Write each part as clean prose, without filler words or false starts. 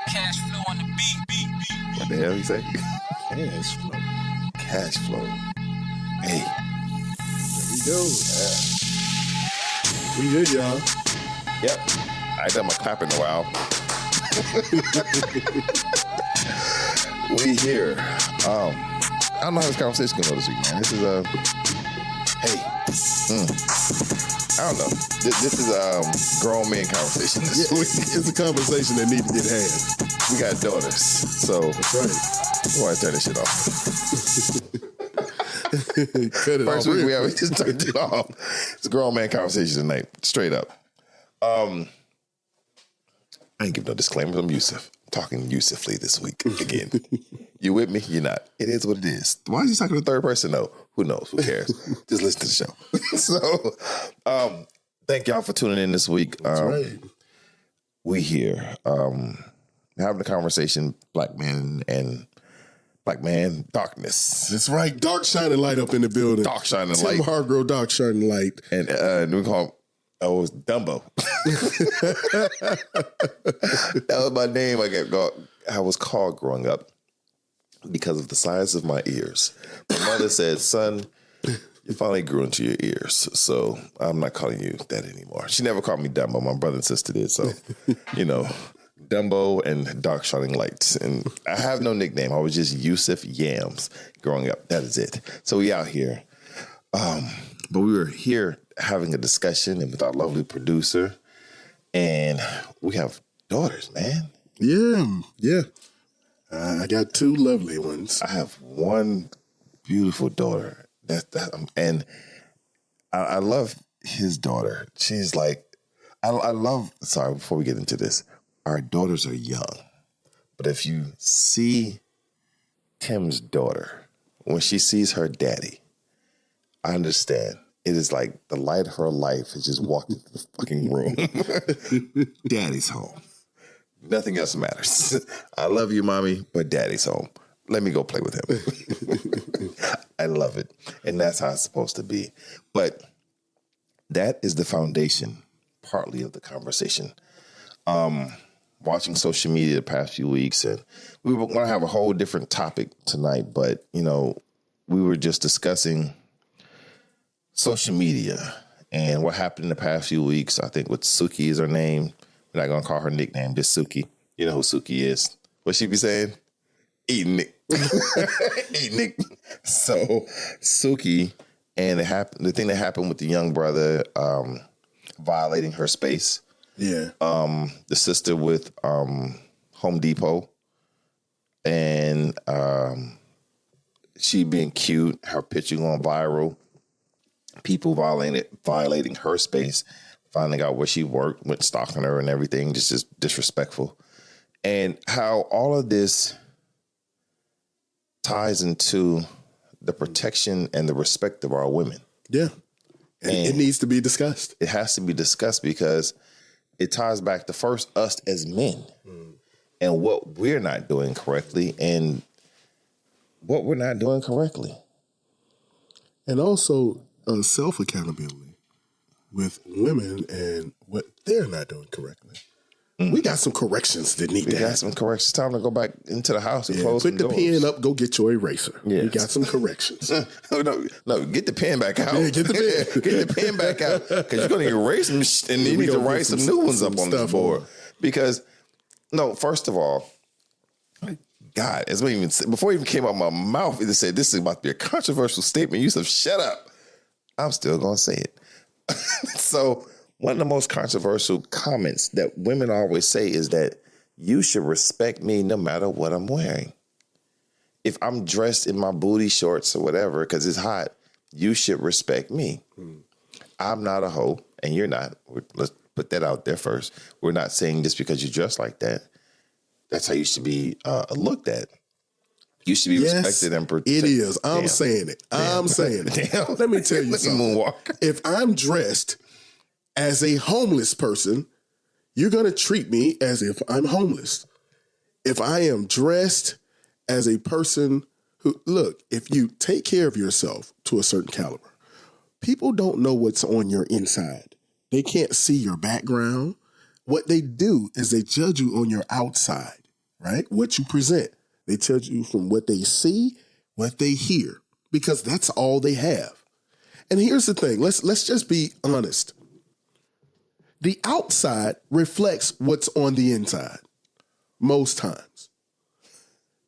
Cash flow on the beat. What the hell you say? Cash flow. Cash flow. Hey. There we go. We good, y'all. Yep. I ain't done my clap in a while. We here. I don't know how this conversation going to go this week, man. This is I don't know. This is grown man conversation this week. It's a conversation that needs to get had. We got daughters, so That's right. why turn this shit off? Cut it First off. week we just turned it off. It's a grown man conversation tonight, straight up. I ain't give no disclaimers. I'm Yusuf. Talking Yusufly this week again. You with me? You're not. It is what it is. Why is he talking to the third person? No. Who knows? Who cares? Just listen to the show. So, thank y'all for tuning in this week. That's right. We here having a conversation, black man and black man darkness. That's right. Dark shining light up in the building. Dark shining Tim light. Hargrove, dark shining light. And we call him, it was Dumbo. That was my name I was called growing up because of the size of my ears. My mother said, son, you finally grew into your ears, so I'm not calling you that anymore. She never called me Dumbo. My brother and sister did, so, Dumbo and Dark Shining Lights. And I have no nickname. I was just Yusuf Yams growing up. That is it. So we out here. But we were here having a discussion and with our lovely producer, and we have daughters, man. Yeah. I got two lovely ones. I have one beautiful daughter. And I love his daughter. She's like, I love. Sorry, before we get into this, our daughters are young, but if you see Tim's daughter when she sees her daddy, I understand. It is like the light of her life has just walked into the fucking room. Daddy's home. Nothing else matters. I love you, mommy, but daddy's home. Let me go play with him. I love it. And that's how it's supposed to be. But that is the foundation, partly, of the conversation. Watching social media the past few weeks, and we were going to have a whole different topic tonight, but, we were just discussing social media and what happened in the past few weeks. I think with Suki is her name. We're not going to call her nickname, just Suki. You know who Suki is. What she be saying? Eating it. Eating it. So Suki and the thing that happened with the young brother violating her space. Yeah. The sister with Home Depot and she being cute, her picture going viral. People violating her space, finding out where she worked, went stalking her and everything, just disrespectful. And how all of this ties into the protection and the respect of our women. Yeah. And it needs to be discussed. It has to be discussed because it ties back to first us as men and what we're not doing correctly and what we're not doing correctly. And also self-accountability with women and what they're not doing correctly. We got some corrections that need to happen. We got some corrections. It's time to go back into the house and close put some the doors. pen up, go get your eraser. Yes. We got some corrections. No, get the pen back out. Yeah, get the pen. Get the pen back out because you're going to erase them and you need to write some new ones up on this board. Because, first of all, God, as we even said, before it even came out of my mouth, it said this is about to be a controversial statement. You said, shut up. I'm still going to say it. So one of the most controversial comments that women always say is that you should respect me no matter what I'm wearing. If I'm dressed in my booty shorts or whatever, because it's hot, you should respect me. I'm not a hoe, and you're not. Let's put that out there first. We're not saying just because you dress like that, that's how you should be looked at. You should be respected and protected. It is. I'm saying it. I'm saying it. Damn. Let me tell you something. Moonwalk. If I'm dressed as a homeless person, you're going to treat me as if I'm homeless. If I am dressed as a person who, look, if you take care of yourself to a certain caliber, people don't know what's on your inside. They can't see your background. What they do is they judge you on your outside. right? What you present. They tell you from what they see, what they hear, because that's all they have. And here's the thing. Let's just be honest. The outside reflects what's on the inside most times.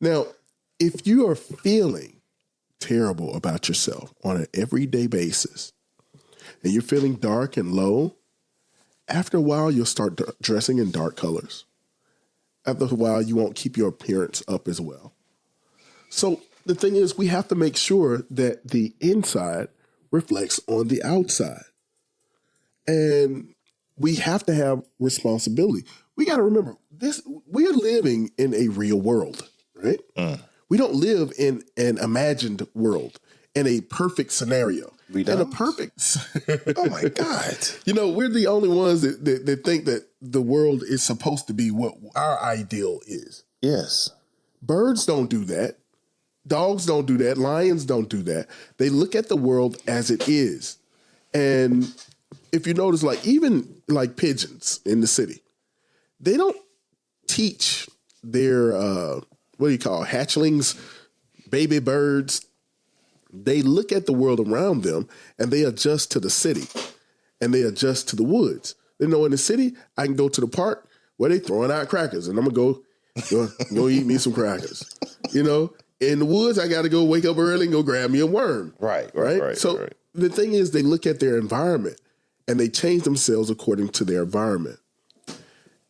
Now, if you are feeling terrible about yourself on an everyday basis and you're feeling dark and low, after a while, you'll start dressing in dark colors. After a while, you won't keep your appearance up as well. So the thing is, we have to make sure that the inside reflects on the outside. And we have to have responsibility. We got to remember this, we are living in a real world, right? We don't live in an imagined world, in a perfect scenario. We don't. In a perfect. Oh my God. You know, we're the only ones that think that the world is supposed to be what our ideal is. Yes. Birds don't do that. Dogs don't do that. Lions don't do that. They look at the world as it is. And if you notice, like even like pigeons in the city, they don't teach their, what do you call hatchlings, baby birds. They look at the world around them and they adjust to the city and they adjust to the woods. They know in the city, I can go to the park where they throwing out crackers and I'm going to go eat me some crackers. You know, in the woods, I got to go wake up early and go grab me a worm. Right. So the thing is, they look at their environment and they change themselves according to their environment.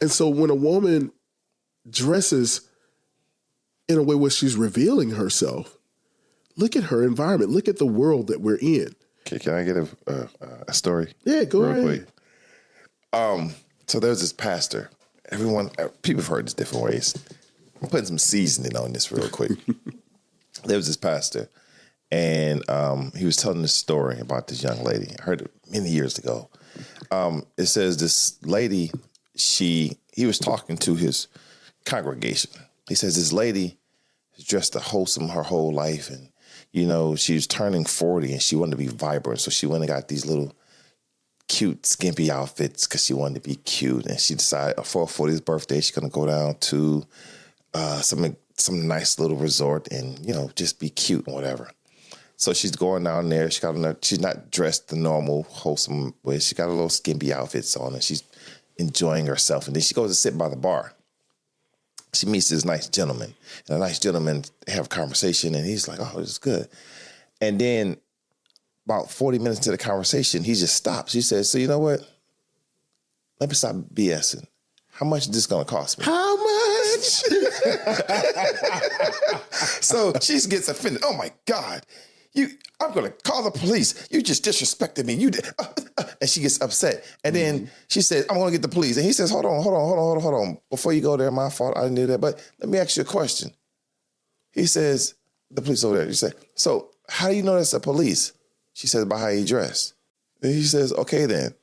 And so when a woman dresses in a way where she's revealing herself, look at her environment. Look at the world that we're in. Okay, can I get a story? Yeah, go real ahead. Quick? So there's this pastor. People have heard this different ways. I'm putting some seasoning on this real quick. There was this pastor, and he was telling this story about this young lady. I heard it many years ago. It says this lady, he was talking to his congregation. He says this lady is dressed wholesome her whole life, and you know, she was turning 40 and she wanted to be vibrant. So she went and got these little cute, skimpy outfits because she wanted to be cute. And she decided for her 40th birthday, she's going to go down to some nice little resort and, you know, just be cute and whatever. So she's going down there. She's not dressed the normal, wholesome way. She got a little skimpy outfits on and she's enjoying herself. And then she goes to sit by the bar. She meets this nice gentleman, and a nice gentleman have a conversation, and he's like, oh, this is good. And then about 40 minutes into the conversation, he just stops. He says, so you know what? Let me stop BSing. How much is this going to cost me? How much? So she gets offended. Oh, my God. I'm going to call the police. You just disrespected me. You did. And she gets upset. And then she says, I'm going to get the police. And he says, hold on. Before you go there, my fault. I didn't do that. But let me ask you a question. He says, the police over there. He said, so how do you know that's the police? She says, by how you dress. And he says, okay, then.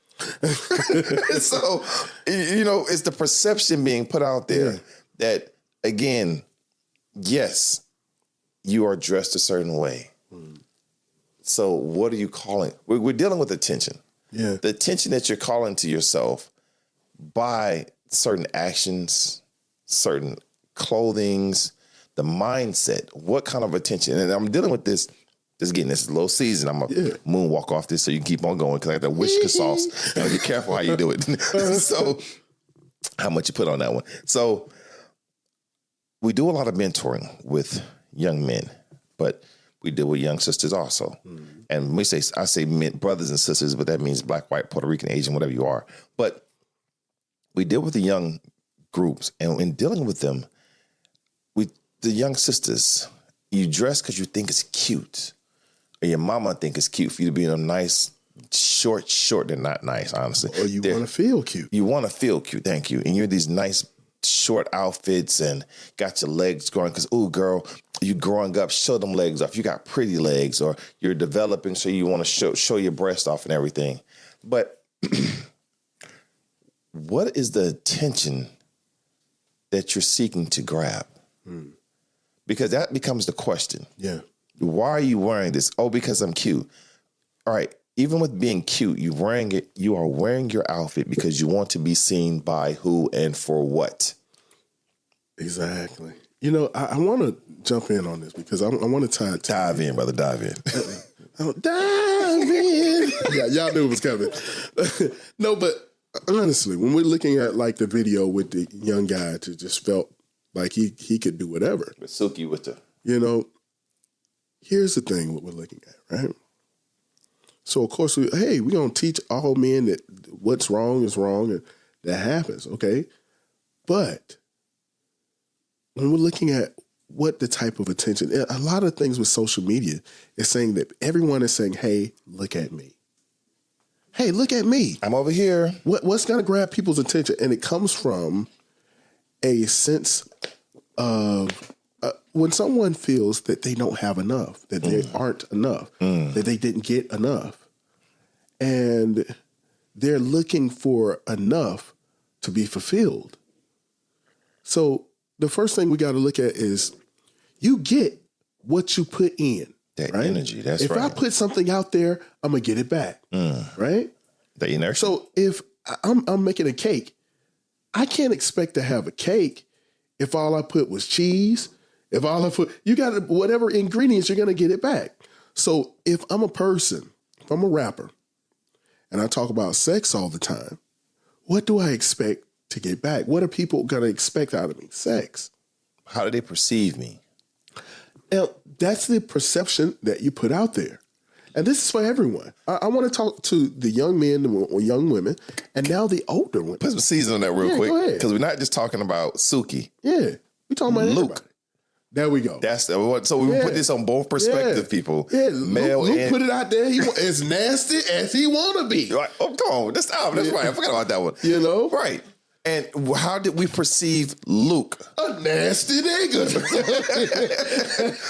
So, you know, it's the perception being put out there that, again, yes, you are dressed a certain way. So what are you calling? We're dealing with attention. Yeah. The attention that you're calling to yourself by certain actions, certain clothings, the mindset, what kind of attention? And I'm dealing with this. This is a little season. I'm going to moonwalk off this so you can keep on going because I got that Wishka sauce. You know, be careful how you do it. So how much you put on that one. So we do a lot of mentoring with young men, but we deal with young sisters also. And I say men, brothers and sisters, but that means black, white, Puerto Rican, Asian, whatever you are. But we deal with the young groups, and in dealing with them, the young sisters, you dress because you think it's cute, or your mama think it's cute for you to be in a nice short. They're not nice, honestly. Or you want to feel cute. You want to feel cute, thank you. And you're these nice short outfits and got your legs growing because, ooh, girl, you growing up, show them legs off. You got pretty legs, or you're developing, so you want to show your breast off and everything. But what is the attention that you're seeking to grab? Because that becomes the question. Yeah. Why are you wearing this? Oh, because I'm cute. All right. Even with being cute, you are wearing your outfit because you want to be seen by who and for what? Exactly. You know, I want to jump in on this because I want to tie it to Dive in, brother. Dive in. dive in. Yeah, y'all knew it was coming. No, but honestly, when we're looking at like the video with the young guy that just felt like he could do whatever. With Suki with the... You know, here's the thing what we're looking at, right? So, of course, we're going to teach all men that what's wrong is wrong and that happens, okay? But when we're looking at what the type of attention, a lot of things with social media is saying that everyone is saying, hey, look at me. Hey, look at me. I'm over here. What's going to grab people's attention? And it comes from a sense of when someone feels that they don't have enough, that they aren't enough, that they didn't get enough, and they're looking for enough to be fulfilled. So the first thing we got to look at is you get what you put in. That right? energy, that's if right. If I put something out there, I'm going to get it back, right? The inertia. So if I'm making a cake, I can't expect to have a cake if all I put was cheese. If all I put, you got to, whatever ingredients, you're going to get it back. So if I'm a person, if I'm a rapper, and I talk about sex all the time, what do I expect to get back? What are people going to expect out of me? Sex. How do they perceive me? Now, that's the perception that you put out there. And this is for everyone. I want to talk to the young men or young women, and now the older women. Put some season on that real quick. Go ahead. Because we're not just talking about Suki. Yeah. We're talking about Luke. everybody. There we go. That's so we put this on both perspective, people. Yeah, male Luke and put it out there. He as nasty as he want to be. Right. Oh, come on, that's right. I forgot about that one. You know, right? And how did we perceive Luke? A nasty nigga.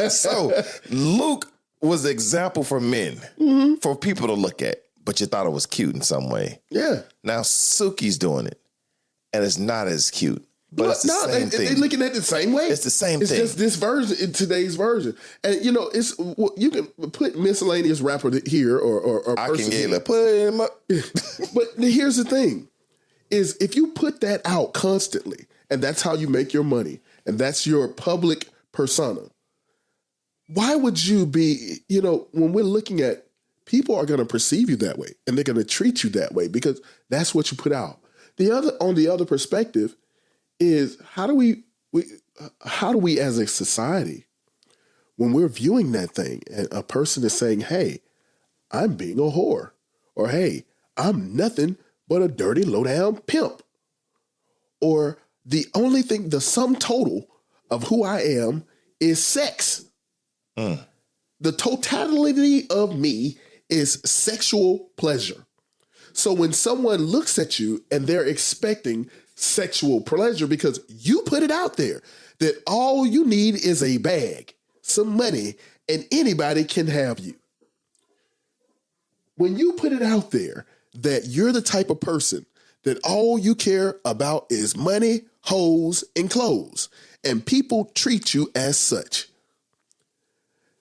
So Luke was the example for men, for people to look at, but you thought it was cute in some way. Yeah. Now Suki's doing it, and it's not as cute. But it's the same thing. They're looking at it the same way. It's the same thing. It's just this version, in today's version. And, you know, it's you can put miscellaneous rapper here or I person can here. get put him up. But here's the thing, is if you put that out constantly, and that's how you make your money, and that's your public persona, why would you be, you know, when we're looking at, people are going to perceive you that way, and they're going to treat you that way because that's what you put out. On the other perspective, is how do we as a society, when we're viewing that thing and a person is saying, hey, I'm being a whore, or hey, I'm nothing but a dirty low down pimp, or the only thing, the sum total of who I am is sex. The totality of me is sexual pleasure. So when someone looks at you and they're expecting sexual pleasure because you put it out there that all you need is a bag, some money, and anybody can have you. When you put it out there that you're the type of person that all you care about is money, hoes, and clothes, and people treat you as such,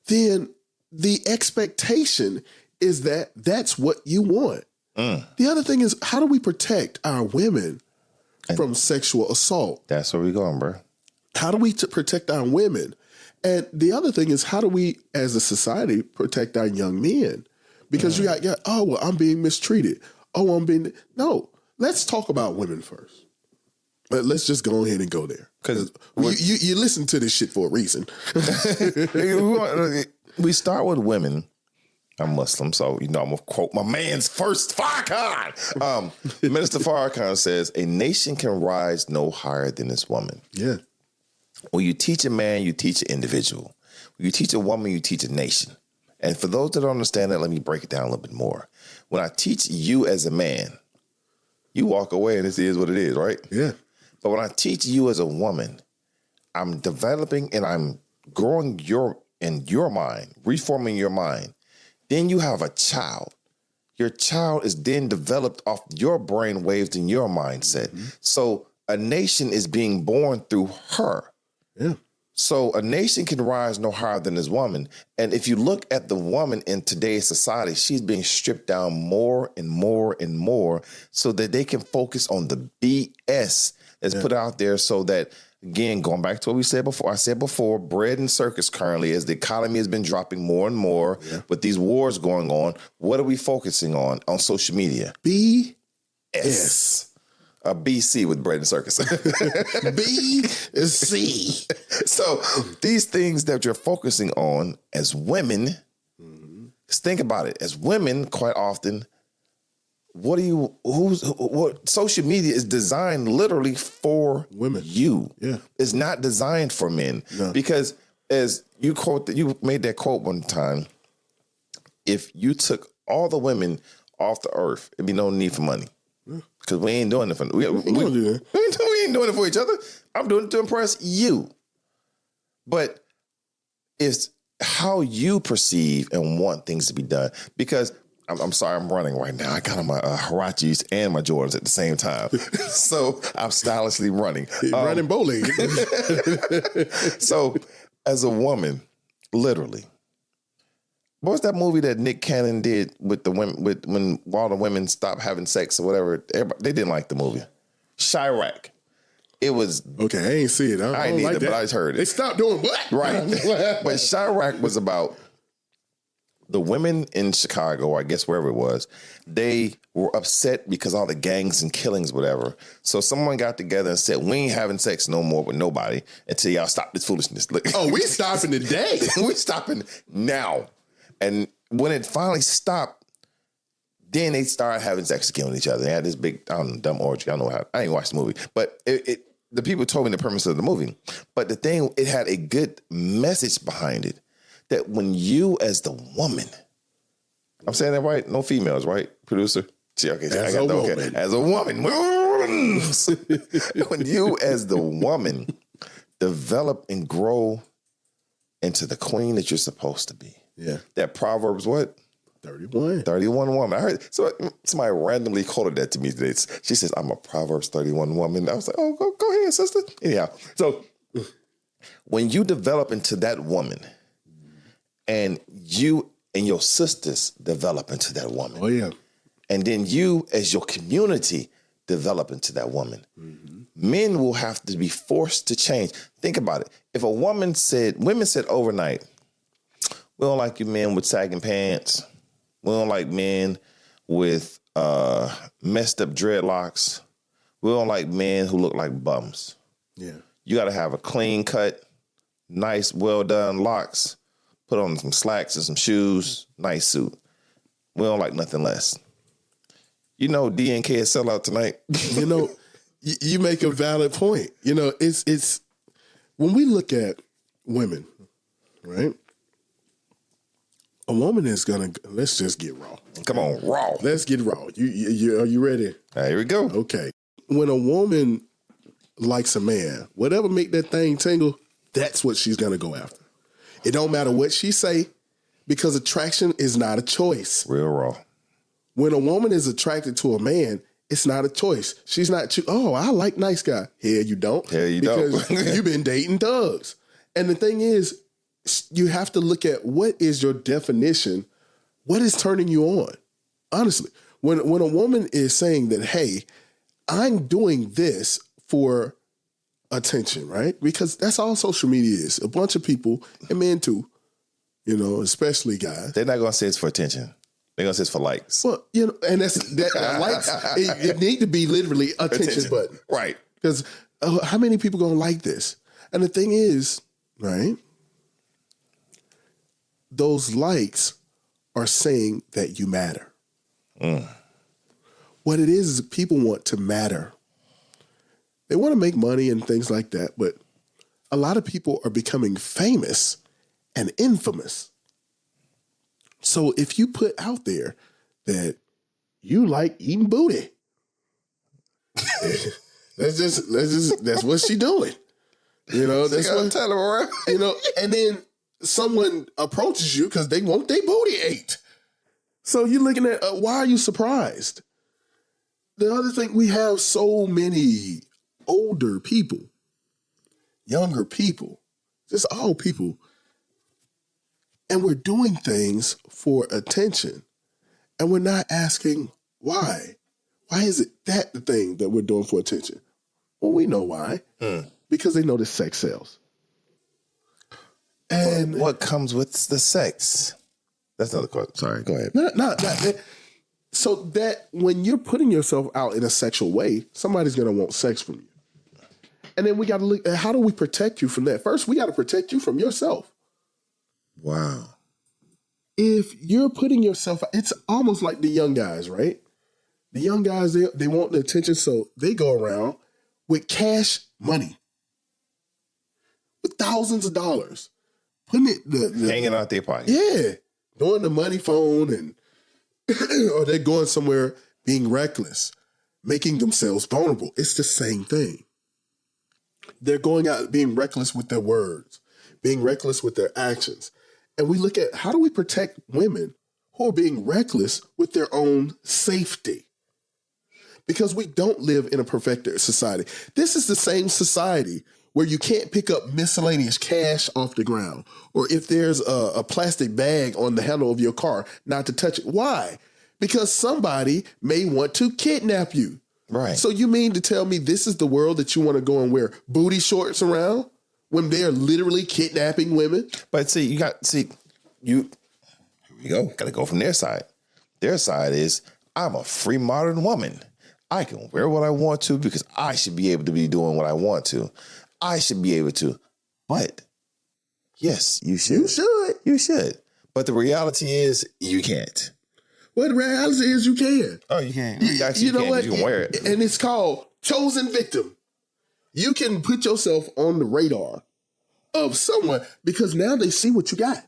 then the expectation is that that's what you want. The other thing is, how do we protect our women from sexual assault? That's where we're going, bro. How do we protect our women? And the other thing is, how do we, as a society, protect our young men? Because you got, oh, well, I'm being mistreated. Oh, no, let's talk about women first. But let's just go ahead and go there. Because you listen to this shit for a reason. We start with women. I'm Muslim, so I'm gonna quote my man's first Farrakhan. Minister Farrakhan says, "A nation can rise no higher than its woman." Yeah. When you teach a man, you teach an individual. When you teach a woman, you teach a nation. And for those that don't understand that, let me break it down a little bit more. When I teach you as a man, you walk away and this is what it is, right? Yeah. But when I teach you as a woman, I'm developing and I'm growing your mind, reforming your mind. Then you have a child. Your child is then developed off your brain waves and your mindset. So a nation is being born through her. Yeah. So a nation can rise no higher than this woman. And if you look at the woman in today's society, she's being stripped down more and more and more so that they can focus on the BS that's put out there so that Again, going back to what we said before, I said before, bread and circus currently, as the economy has been dropping more and more with these wars going on, what are we focusing on social media? BS. BC with bread and circus. BC. So these things that you're focusing on as women, just think about it. As women, quite often, what social media is designed literally for women. You. Yeah. It's not designed for men. No. Because as you made that quote one time, if you took all the women off the earth, it'd be no need for money. Because we ain't doing it for we ain't doing it for each other. I'm doing it to impress you. But it's how you perceive and want things to be done. Because I'm sorry, I'm running right now. I got on my Huaraches and my Jordans at the same time. So I'm stylishly running. Running bowling. So as a woman, literally, what was that movie that Nick Cannon did with the women, when all the women stopped having sex or whatever? They didn't like the movie. Chirac. It was okay. I ain't see it. I ain't don't either, like that. but I just heard it. They stopped doing what? Right. But Chirac was about the women in Chicago, or I guess wherever it was. They were upset because all the gangs and killings, whatever. So someone got together and said, we ain't having sex no more with nobody until y'all stop this foolishness. Look. Oh, we stopping today. We stopping now. And when it finally stopped, then they started having sex and killing each other. They had this big, dumb orgy. I don't know how. I ain't watched the movie. But the people told me the premise of the movie. But the thing, it had a good message behind it. That when you as the woman, I'm saying that right? No females, right, producer? See, okay, As a woman. As a woman. When you as the woman develop and grow into the queen that you're supposed to be. Yeah. That Proverbs what? 31. 31 woman. I heard somebody randomly quoted that to me today. She says, I'm a Proverbs 31 woman. I was like, oh, go ahead, sister. Anyhow, so when you develop into that woman, and you and your sisters develop into that woman. Oh, yeah. And then you, as your community, develop into that woman. Men will have to be forced to change. Think about it. If women said overnight, we don't like you men with sagging pants. We don't like men with messed up dreadlocks. We don't like men who look like bums. Yeah. You got to have a clean cut, nice, well done locks. Put on some slacks and some shoes, nice suit. We don't like nothing less. You know, DNK is sellout tonight. You know, you make a valid point. You know, it's when we look at women, right? A woman is let's just get raw. Come on, raw. Let's get raw. You are you ready? Here we go. Okay. When a woman likes a man, whatever make that thing tingle, that's what she's gonna go after. It don't matter what she say, because attraction is not a choice. Real raw. When a woman is attracted to a man, it's not a choice. She's not, I like nice guy. Here you don't. Here you don't. Because you've been dating thugs. And the thing is, you have to look at what is your definition. What is turning you on? Honestly, when a woman is saying that, hey, I'm doing this for attention, right? Because that's all social media is. A bunch of people, and men too, you know, especially guys. They're not going to say it's for attention. They're going to say it's for likes. Well, you know, and that's likes. It need to be literally attention button. Right. Because how many people going to like this? And the thing is, right, those likes are saying that you matter. What it is people want to matter. They want to make money and things like that, but a lot of people are becoming famous and infamous. So if you put out there that you like eating booty, that's what she doing. You know, that's what tell her. You know, and then someone approaches you because they want their booty ate. So you're looking at why are you surprised? The other thing, we have so many older people, younger people, just all people. And we're doing things for attention. And we're not asking why. Why is it that the thing that we're doing for attention? Well, we know why. because they know that sex sells. And what comes with the sex? That's another question. Sorry, go ahead. Not so that when you're putting yourself out in a sexual way, somebody's going to want sex from you. And then we got to look at how do we protect you from that? First, we got to protect you from yourself. Wow. If you're putting yourself, it's almost like the young guys, right? The young guys, they want the attention, so they go around with cash money, with thousands of dollars, putting it hanging out their pocket. Yeah, doing the money phone, and or they're going somewhere being reckless, making themselves vulnerable. It's the same thing. They're going out being reckless with their words, being reckless with their actions. And we look at how do we protect women who are being reckless with their own safety? Because we don't live in a perfected society. This is the same society where you can't pick up miscellaneous cash off the ground, or if there's a plastic bag on the handle of your car, not to touch it. Why? Because somebody may want to kidnap you. Right. So you mean to tell me this is the world that you want to go and wear booty shorts around when they're literally kidnapping women? But here we go. Got to go from their side. Their side is, I'm a free modern woman. I can wear what I want to because I should be able to be doing what I want to. I should be able to. But yes, you should. You should. But the reality is you can't. Well, the reality is you can. Oh, you can. You know what? You can wear it. And it's called chosen victim. You can put yourself on the radar of someone because now they see what you got.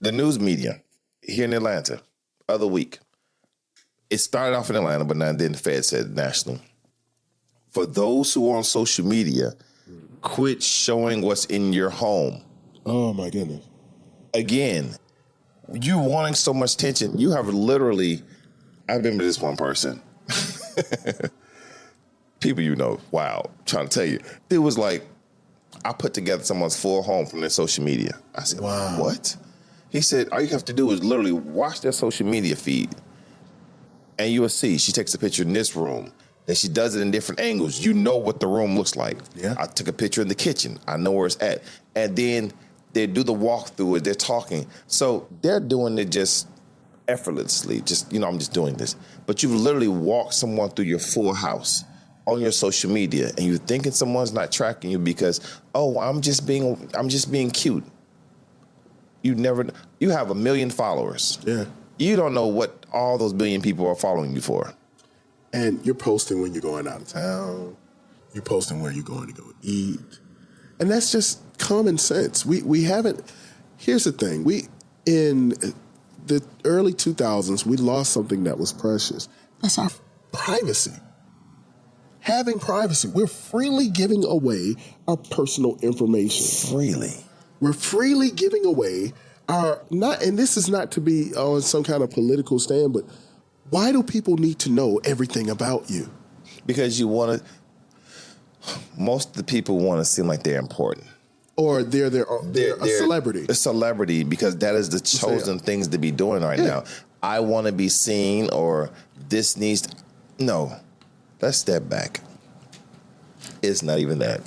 The news media here in Atlanta, other week, it started off in Atlanta, but now then the Fed said national. For those who are on social media, quit showing what's in your home. Oh, my goodness. Again, you wanting so much attention, you have literally, I remember this one person. People wow, trying to tell you. It was like, I put together someone's full home from their social media. I said, wow. What? He said, all you have to do is literally watch their social media feed. And you will see, she takes a picture in this room. Then she does it in different angles. You know what the room looks like. Yeah. I took a picture in the kitchen. I know where it's at. And then they do the walkthrough as they're talking. So they're doing it just effortlessly. I'm just doing this. But you've literally walked someone through your full house on your social media, and you're thinking someone's not tracking you because, I'm just being cute. You have 1 million followers. Yeah. You don't know what all those billion people are following you for. And you're posting when you're going out of town. You're posting where you're going to go eat. And that's just common sense. We haven't, here's the thing. In the early 2000s, we lost something that was precious. That's our privacy. Having privacy. We're freely giving away our personal information. We're freely giving away and this is not to be on some kind of political stand, but why do people need to know everything about you? Because most of the people want to seem like they're important. Or they're a celebrity. A celebrity, because that is the chosen things to be doing right now. I want to be seen, or this needs to, no, let's step back. It's not even that.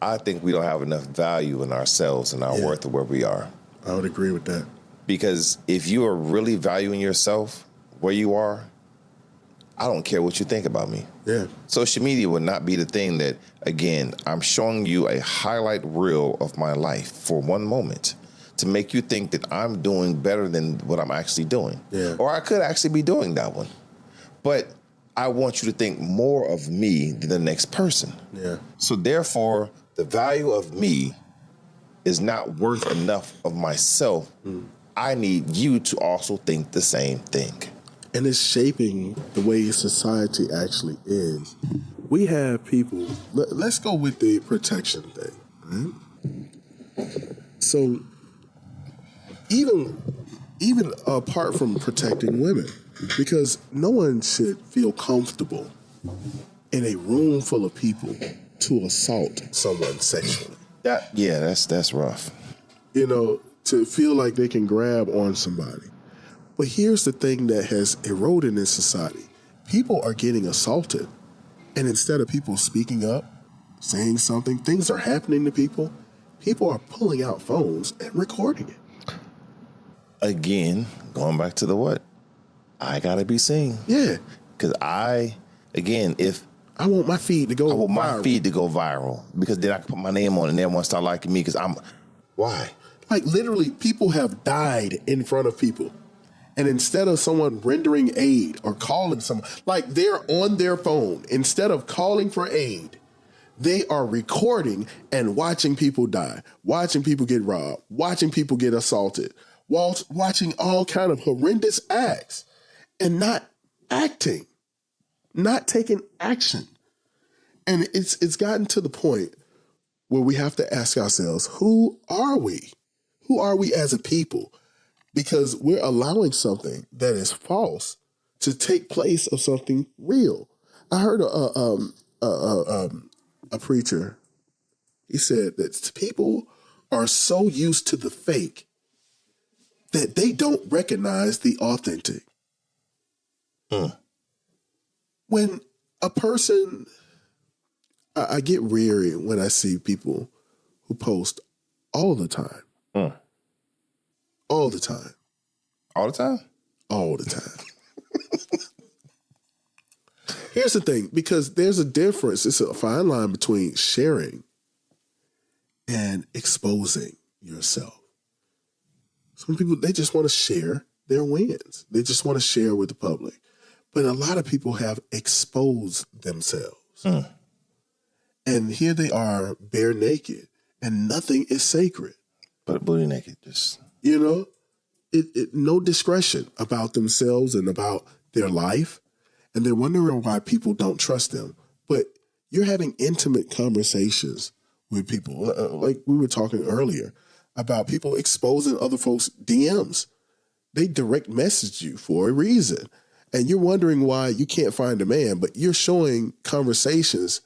I think we don't have enough value in ourselves and our worth of where we are. I would agree with that. Because if you are really valuing yourself where you are, I don't care what you think about me. Yeah. Social media would not be the thing that, again, I'm showing you a highlight reel of my life for one moment to make you think that I'm doing better than what I'm actually doing. Yeah. Or I could actually be doing that one. But I want you to think more of me than the next person. Yeah. So therefore, the value of me is not worth enough of myself. I need you to also think the same thing. And it's shaping the way society actually is. We have people, let's go with the protection thing. Right? So even apart from protecting women, because no one should feel comfortable in a room full of people to assault someone sexually. That's rough. To feel like they can grab on somebody. But here's the thing that has eroded in society. People are getting assaulted. And instead of people speaking up, saying something, things are happening to people. People are pulling out phones and recording it. Again, going back to the what? I gotta be seen. Yeah. Because if I want my feed to go viral. I want my feed to go viral, because then I can put my name on it and everyone start liking me because why? Like literally people have died in front of people. And instead of someone rendering aid or calling someone, like they're on their phone, instead of calling for aid, they are recording and watching people die, watching people get robbed, watching people get assaulted, watching all kind of horrendous acts and not acting, not taking action. And it's gotten to the point where we have to ask ourselves, who are we? Who are we as a people? Because we're allowing something that is false to take place of something real. I heard a preacher. He said that people are so used to the fake that they don't recognize the authentic. When a person, I get weary when I see people who post all the time. All the time. All the time? All the time. Here's the thing, because there's a difference. It's a fine line between sharing and exposing yourself. Some people, they just want to share their wins. They just want to share with the public. But a lot of people have exposed themselves. And here they are, bare naked, and nothing is sacred. But booty naked, just... You know, no discretion about themselves and about their life. And they're wondering why people don't trust them. But you're having intimate conversations with people. Like we were talking earlier about people exposing other folks' DMs. They direct message you for a reason. And you're wondering why you can't find a man, but you're showing conversations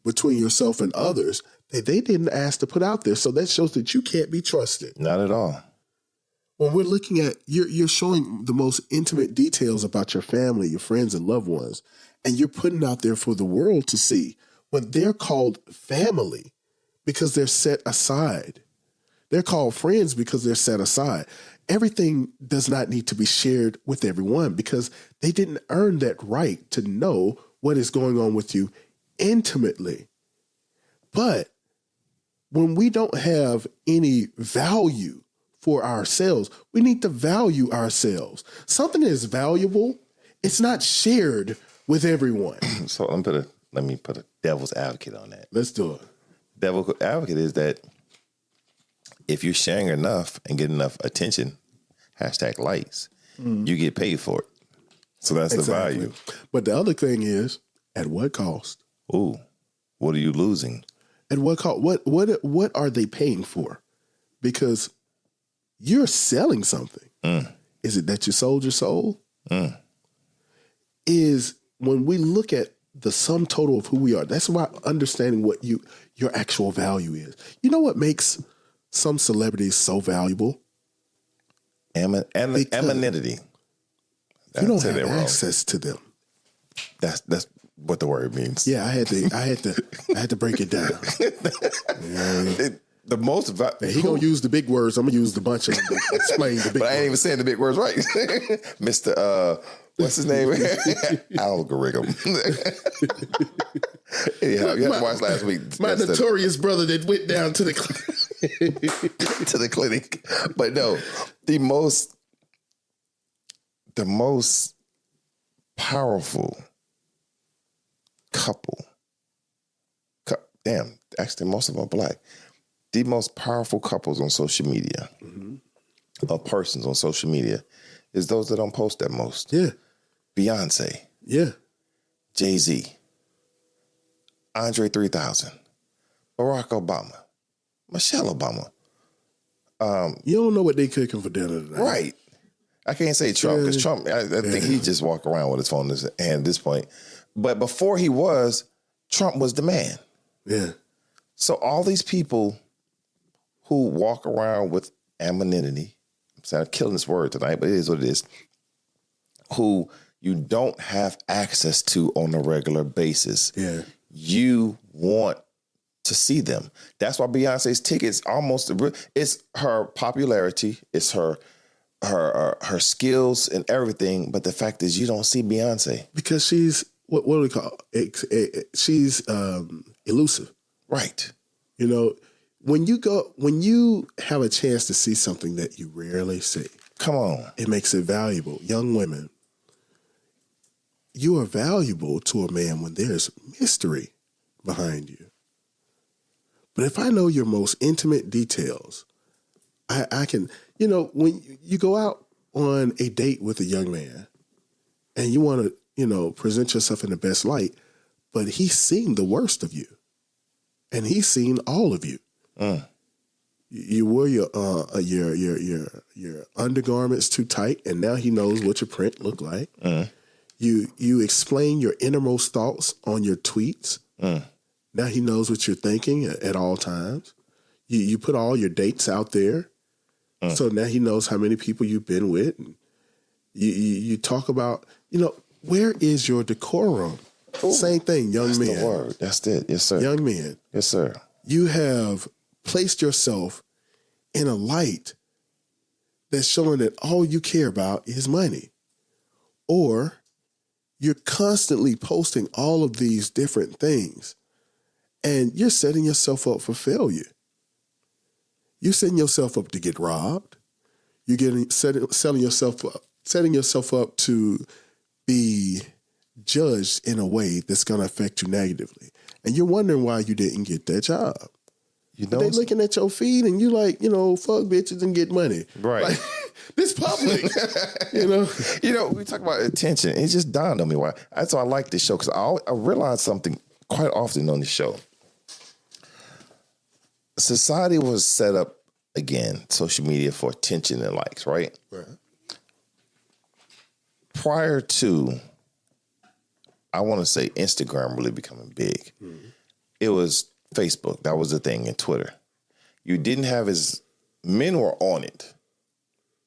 between yourself and others that they didn't ask to put out there. So that shows that you can't be trusted. Not at all. When we're looking at, you're showing the most intimate details about your family, your friends and loved ones, and you're putting out there for the world to see when they're called family because they're set aside. They're called friends because they're set aside. Everything does not need to be shared with everyone because they didn't earn that right to know what is going on with you intimately. But when we don't have any value for ourselves, we need to value ourselves. Something that is valuable, it's not shared with everyone. So let me put a devil's advocate on that. Let's do it. Devil's advocate is that if you're sharing enough and get enough attention, #likes, you get paid for it. So that's Exactly. the value. But the other thing is, at what cost? Ooh, what are you losing? At what cost? What are they paying for? Because you're selling something. Is it that you sold your soul? Is when we look at the sum total of who we are, that's why understanding what your actual value is. You know what makes some celebrities so valuable? Anonymity. You don't have access to them. That's what the word means. Yeah, I had to break it down. The most He gonna use the big words. I'm gonna use the bunch of them to explain the big but I ain't even words. saying the big words right. Mr. What's his name? Algorithm. Anyhow, you had to watch last week. My notorious brother that went down to the to the clinic. But no, the most powerful couple. Damn, actually, most of them are black. The most powerful couples on social media, or persons on social media, is those that don't post that most. Yeah. Beyonce, Yeah. Jay-Z, Andre 3000, Barack Obama, Michelle Obama. You don't know what they cooking for dinner tonight. Right. I can't say Trump because Trump, I think he just walk around with his phone in his hand at this point. But before he was, Trump was the man. Yeah. So all these people who walk around with anonymity, I'm killing this word tonight, but it is what it is, who you don't have access to on a regular basis. Yeah. You want to see them. That's why Beyonce's tickets it's her popularity, it's her skills and everything. But the fact is, you don't see Beyonce because she's what do we call it? She's elusive, right? You know, when you have a chance to see something that you rarely see, come on, it makes it valuable. Young women, you are valuable to a man when there's mystery behind you. But if I know your most intimate details, I can, when you go out on a date with a young man and you want to, present yourself in the best light, but he's seen the worst of you and he's seen all of you. You wore your undergarments too tight and now he knows what your print looked like. You explain your innermost thoughts on your tweets. Now he knows what you're thinking at all times. You put all your dates out there. So now he knows how many people you've been with. And you talk about, where is your decorum? Ooh, same thing, young men. That's the word. That's it. Yes, sir. Young men. Yes, sir. You have placed yourself in a light that's showing that all you care about is money. Or you're constantly posting all of these different things. And you're setting yourself up for failure. You're setting yourself up to get robbed. You're setting yourself up to be judged in a way that's going to affect you negatively. And you're wondering why you didn't get that job. They're looking at your feed and you like, fuck bitches and get money. Right. Like, this public, we talk about attention. It just dawned on me why. That's why I like this show, because I realized something quite often on this show. Society was set up, again, social media for attention and likes, right? Right. Prior to, I want to say, Instagram really becoming big, it was Facebook. That was the thing, and Twitter. You didn't have men were on it,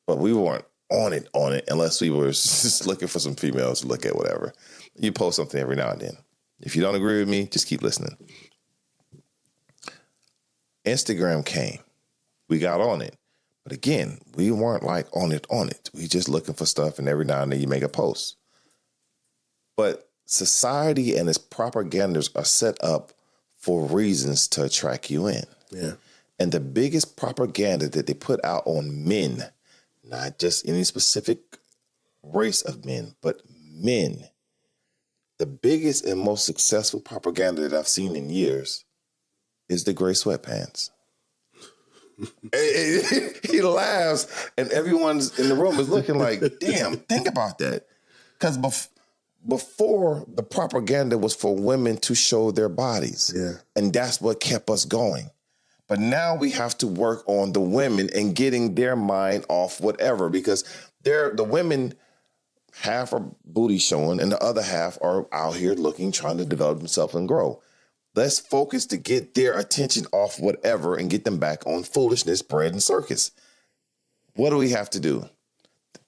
but we weren't on it unless we were just looking for some females to look at, whatever. You post something every now and then. If you don't agree with me, just keep listening. Instagram came. We got on it. But again, we weren't like on it. We just looking for stuff, and every now and then you make a post. But society and its propagandas are set up for reasons to attract you in. Yeah. And the biggest propaganda that they put out on men, not just any specific race of men, but men, the biggest and most successful propaganda that I've seen in years is the gray sweatpants. He laughs, and everyone's in the room is looking like, damn, think about that. Because before, the propaganda was for women to show their bodies. Yeah. And that's what kept us going. But now we have to work on the women and getting their mind off whatever, because the women, half are booty showing and the other half are out here looking, trying to develop themselves and grow. Let's focus to get their attention off whatever and get them back on foolishness, bread, and circus. What do we have to do?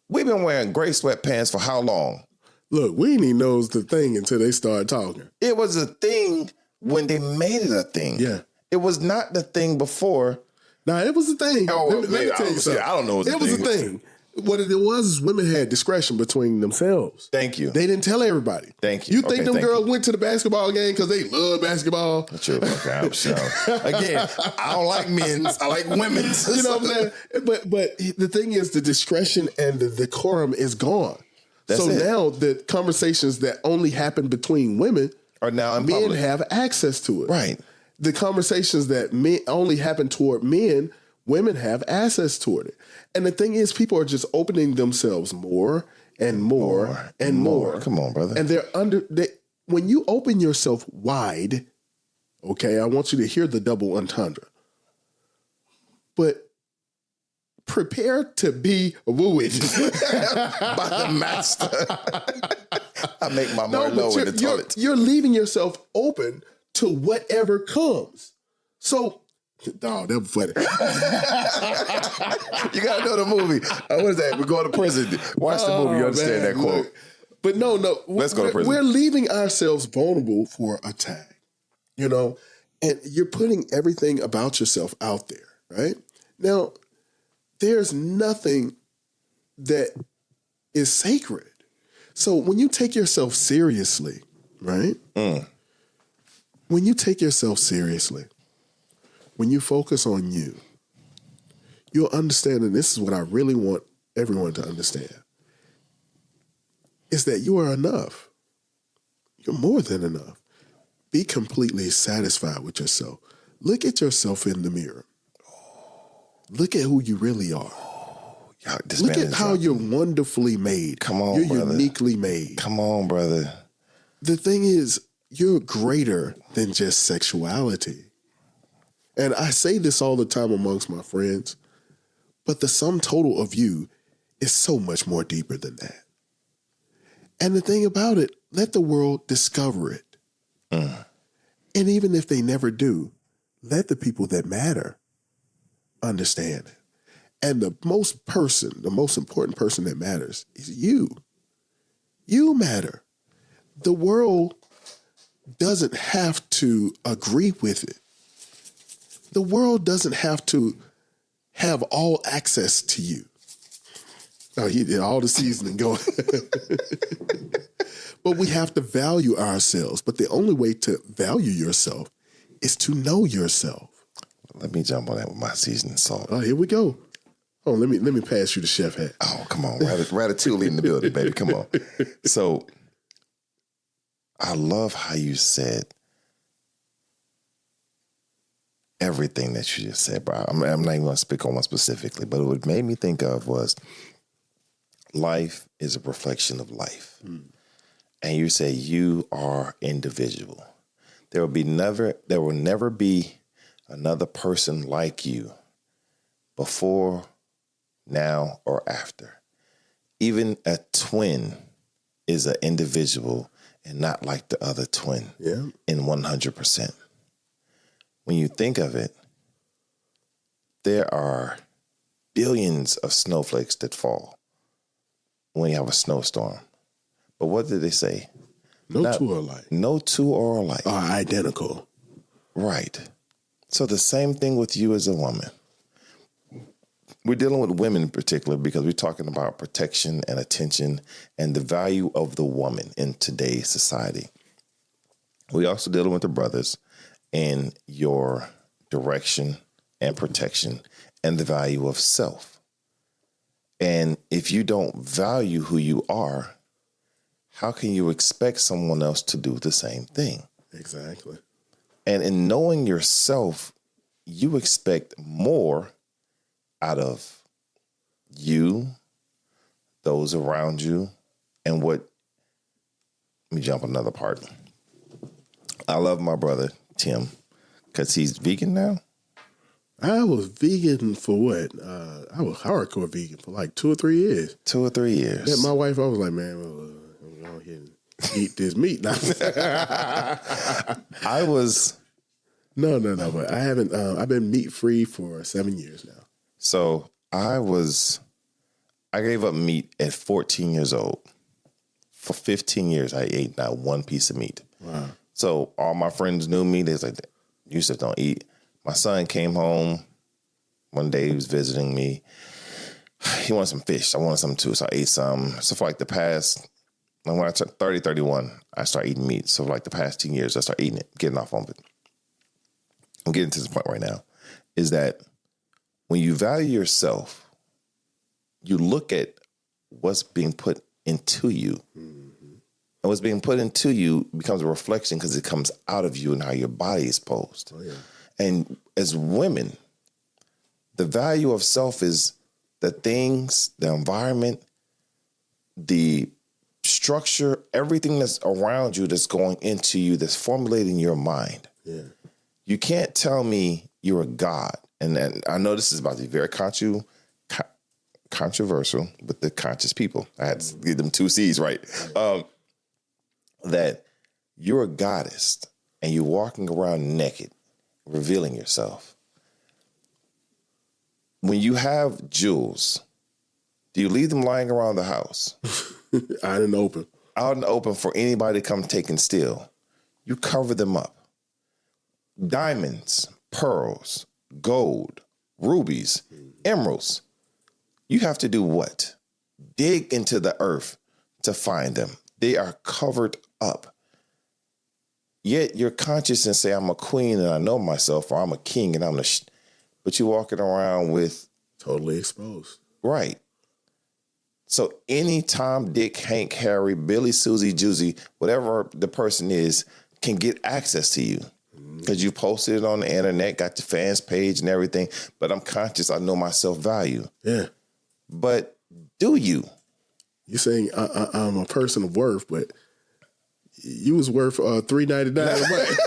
We've been wearing gray sweatpants for how long? Look, we didn't even know it was the thing until they started talking. It was a thing when they made it a thing. Yeah. It was not the thing before. Nah, it was a thing. Oh, let me tell you something. I don't know. It was a thing. What it was is women had discretion between themselves. Thank you. They didn't tell everybody. Thank you. You think them girls went to the basketball game because they love basketball? True. Okay, again, I don't like men's. I like women's. You know what I'm saying? But the thing is, the discretion and the decorum is gone. Now the conversations that only happen between women are now in men public. have access to it. Right. The conversations that men only happen toward men, women have access toward it. And the thing is, people are just opening themselves more and more and more. Come on, brother. And when you open yourself wide, okay, I want you to hear the double entendre. But prepare to be wooed by the master. I make my Merlot in the toilet. You're leaving yourself open to whatever comes. So, that was funny. You gotta know the movie. What is that? We're going to prison. Watch the movie. You understand that quote. Look, but no. Let's go to prison. We're leaving ourselves vulnerable for attack. And you're putting everything about yourself out there, right? Now, there's nothing that is sacred. So when you take yourself seriously, right? When you take yourself seriously, when you focus on you, you'll understand, and this is what I really want everyone to understand, is that you are enough. You're more than enough. Be completely satisfied with yourself. Look at yourself in the mirror. Look at who you really are. Look at how you're wonderfully made. Come on, you're brother. uniquely made. Come on, brother. The thing is, you're greater than just sexuality. And I say this all the time amongst my friends, but the sum total of you is so much more deeper than that. And the thing about it, let the world discover it. And even if they never do, let the people that matter understand it. And the most important person that matters is you. You matter. The world doesn't have to agree with it. The world doesn't have to have all access to you. Oh, he did all the seasoning going. But we have to value ourselves. But the only way to value yourself is to know yourself. Let me jump on that with my seasoned salt. Oh, here we go. Oh, let me pass you the chef hat. Oh, come on. Ratatouille in the building, baby. Come on. So I love how you said everything that you just said, bro. I'm not even going to speak on one specifically, but what made me think of was life is a reflection of life. And you say you are individual. There will never be another person like you before, now, or after. Even a twin is an individual and not like the other twin in 100%. When you think of it, there are billions of snowflakes that fall when you have a snowstorm. But what did they say? No two are alike. No two are alike. Are identical. Right. So the same thing with you as a woman. We're dealing with women in particular because we're talking about protection and attention and the value of the woman in today's society. We also dealing with the brothers and your direction and protection and the value of self. And if you don't value who you are, how can you expect someone else to do the same thing? Exactly. And in knowing yourself, you expect more out of you, those around you, and let me jump another part. I love my brother, Tim, because he's vegan now. I was vegan for what? I was hardcore vegan for like 2 or 3 years. 2 or 3 years. Met my wife, I was like, man, I'm going to eat this meat now. I was... No, but I haven't, I've been meat free for 7 years now. So I gave up meat at 14 years old. For 15 years, I ate not one piece of meat. Wow. So all my friends knew me. They was like, Yusuf, don't eat. My son came home one day. He was visiting me. He wanted some fish. I wanted some too. So I ate some. So for like the past, when I turned 30, 31, I started eating meat. So for like the past 10 years, I started eating it, getting off on it. I'm getting to this point right now, is that when you value yourself, you look at what's being put into you. And what's being put into you becomes a reflection because it comes out of you and how your body is posed. Oh, yeah. And as women, the value of self is the things, the environment, the structure, everything that's around you that's going into you, that's formulating your mind. Yeah. You can't tell me you're a god. And I know this is about to be very controversial with the conscious people. I had to give them 2 C's right. That you're a goddess and you're walking around naked, revealing yourself. When you have jewels, do you leave them lying around the house? Out in the open. Out in the open for anybody to come take and steal. You cover them up. diamonds, pearls, gold, rubies, emeralds. You have to do what? Dig into the earth to find them. They are covered up. Yet you're conscious and say, I'm a queen and I know myself, or I'm a king and I'm the but you're walking around with totally exposed. Right. So any Tom, Dick, Hank, Harry, Billy, Susie, Juicy, whatever the person is, can get access to you. Because you posted it on the internet, got your fans page and everything. But I'm conscious, I know my self-value. Yeah. But do you? You're saying I'm a person of worth, but you was worth $3.99 a month.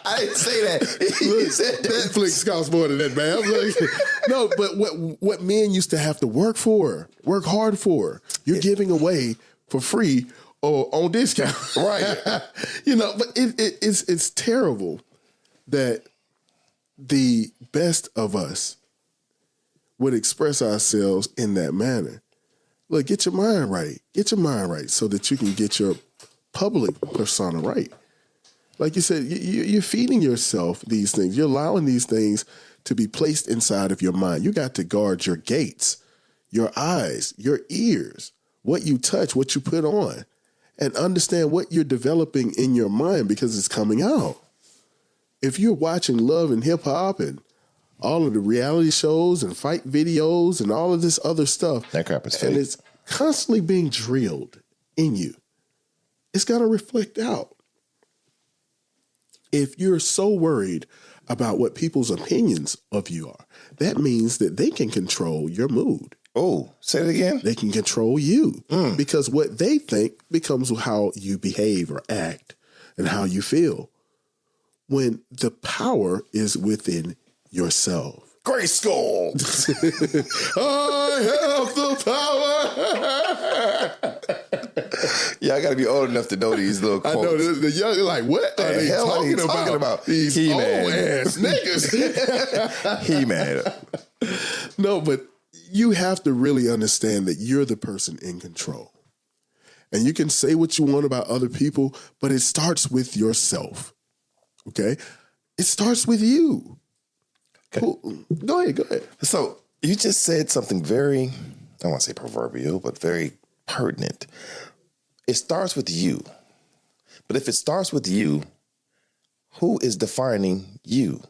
I didn't say that. He said that. Netflix costs more than that, man. Like, no, but what men used to have to work hard for, you're giving away for free or on discount, Right? But it's terrible that the best of us would express ourselves in that manner. Look, get your mind right. Get your mind right so that you can get your public persona right. Like you said, you're feeding yourself these things. You're allowing these things to be placed inside of your mind. You got to guard your gates, your eyes, your ears, what you touch, what you put on, and understand what you're developing in your mind because it's coming out. If you're watching Love and Hip Hop and all of the reality shows and fight videos and all of this other stuff, That crap is fake. and it's constantly being drilled in you, it's going to reflect out. If you're so worried about what people's opinions of you are, that means that they can control your mood. Oh, say it again. They can control you because what they think becomes how you behave or act and how you feel when the power is within yourself. Grayskull. I have the power. Yeah, I got to be old enough to know these little quotes. I know the young are like, what are they hell are you talking about? These He-Man. old ass niggas. He-Man. No, but you have to really understand that you're the person in control. And you can say what you want about other people, but it starts with yourself. Okay? It starts with you. Okay. Go ahead. So you just said something very, I don't want to say proverbial, but very pertinent. It starts with you. But if it starts with you, who is defining you?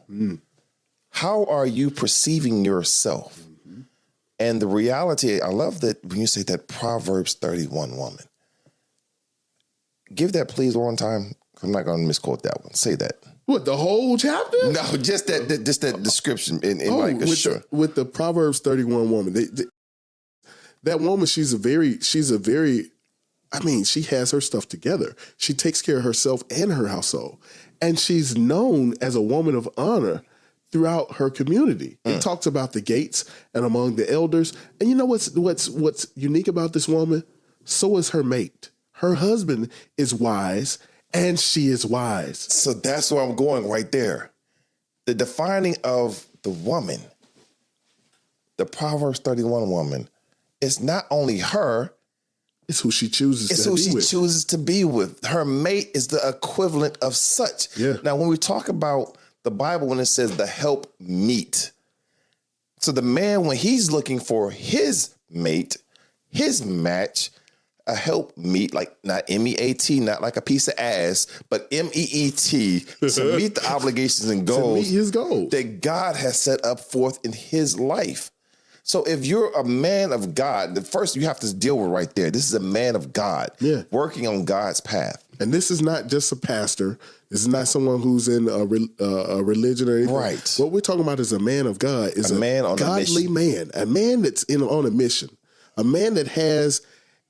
How are you perceiving yourself? And the reality, I love that when you say that Proverbs 31 woman. Give that please one time. I'm not going to misquote that one. Say that. What, the whole chapter? No, just that description in like sure. With the Proverbs 31 woman. That woman, she's a very, she has her stuff together. She takes care of herself and her household. And she's known as a woman of honor throughout her community. It talks about the gates and among the elders. And you know what's unique about this woman? So is her mate. Her husband is wise and she is wise. So that's where I'm going right there. The defining of the woman, the Proverbs 31 woman, is not only her. It's who she chooses It's to who be she with. chooses to be with. Her mate is the equivalent of such. Yeah. Now, when we talk about the Bible, when it says the help meet, so the man, when he's looking for his mate, his match, a help meet, like not M-E-A-T, not like a piece of ass, but M-E-E-T, to meet the obligations and goals meet his goals that God has set up forth in his life. So if you're a man of God, the first you have to deal with right there. This is a man of God, working on God's path. And this is not just a pastor. This is not someone who's in a religion or anything. Right. What we're talking about is a man of God, is a man on a godly man, a man that's on a mission, a man that has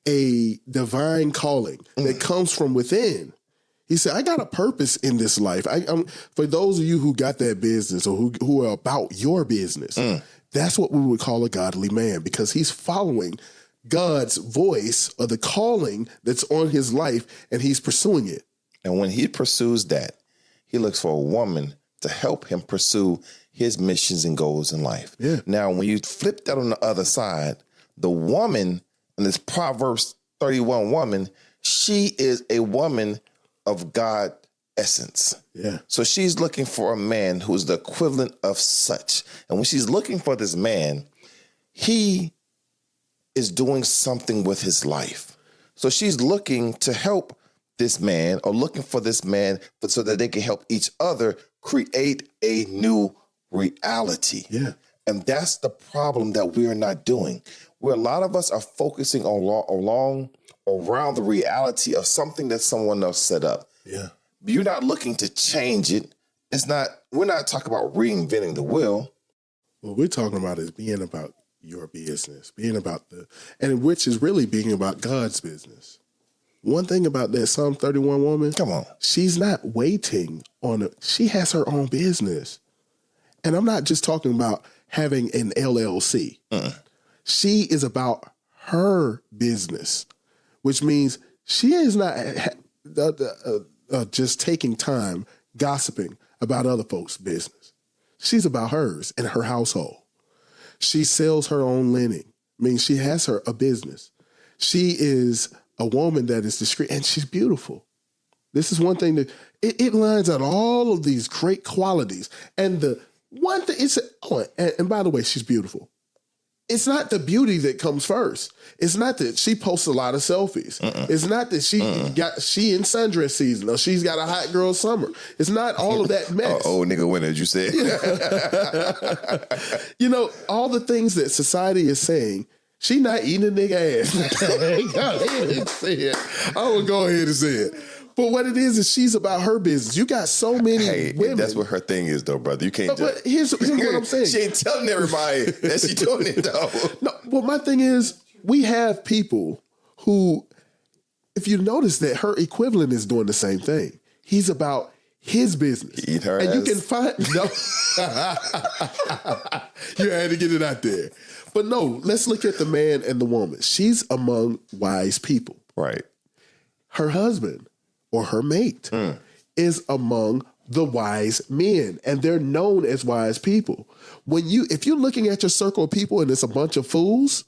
a divine calling that comes from within. He said, I got a purpose in this life. For those of you who got that business or who are about your business, that's what we would call a godly man, because he's following God's voice or the calling that's on his life and he's pursuing it. And when he pursues that, he looks for a woman to help him pursue his missions and goals in life. Yeah. Now, when you flip that on the other side, the woman in this Proverbs 31 woman, she is a woman of God essence. Yeah. So she's looking for a man who's the equivalent of such. And when she's looking for this man, he is doing something with his life. So she's looking to help this man, or looking for this man so that they can help each other create a new reality. Yeah. And that's the problem that we're not doing. Where a lot of us are focusing around the reality of something that someone else set up. Yeah. You're not looking to change it. We're not talking about reinventing the wheel. What we're talking about is being about your business, being about and which is really being about God's business. One thing about that Psalm 31 woman, Come on. she's not waiting on it. She has her own business. And I'm not just talking about having an LLC. She is about her business, which means she is not just taking time gossiping about other folks' business. She's about hers and her household. She sells her own linen. I mean, she has a business. She is a woman that is discreet, and she's beautiful. This is one thing that it lines out all of these great qualities. And the one thing is, and by the way, she's beautiful. It's not the beauty that comes first. It's not that she posts a lot of selfies. It's not that she in sundress season or she's got a hot girl summer. It's not all of that mess. Old nigga winner, as you said. You know, all the things that society is saying, she not eating a nigga ass. Go ahead and say it. I will go ahead and say it. But what it is she's about her business. You got so many women. That's what her thing is, though, brother. You can't But here's what I'm saying. She ain't telling everybody that she's doing it, though. No, well, my thing is, we have people who, if you notice that her equivalent is doing the same thing. He's about his business. Eat her and ass. you can find, no. You had to get it out there. But no, let's look at the man and the woman. She's among wise people. Right. Her husband or her mate is among the wise men, and they're known as wise people. If you're looking at your circle of people and it's a bunch of fools,